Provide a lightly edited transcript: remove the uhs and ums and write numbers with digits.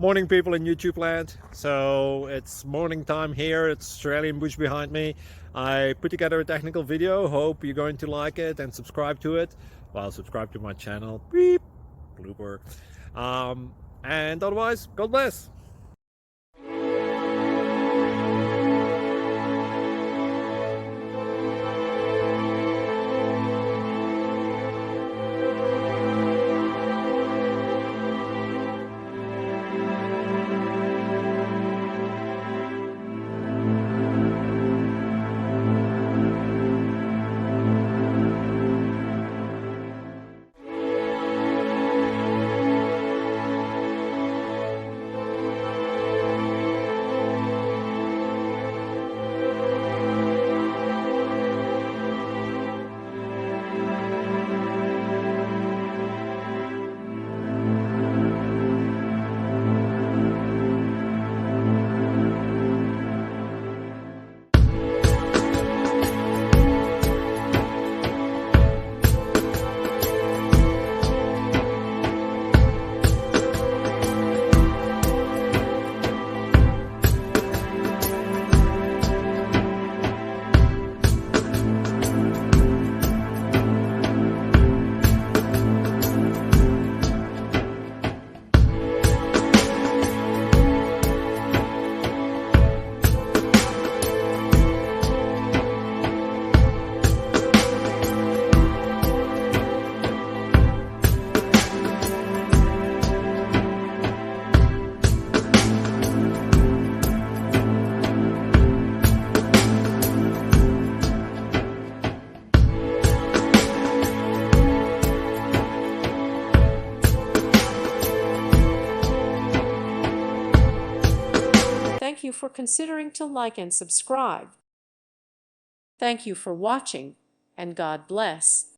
Morning, people in YouTube land. So it's morning time here. It's Australian bush behind me. I put together a technical video. Hope you're going to like it and subscribe to it. Well, subscribe to my channel. Beep. Blooper. And otherwise, God bless. Thank you for considering to like and subscribe. Thank you for watching, and God bless.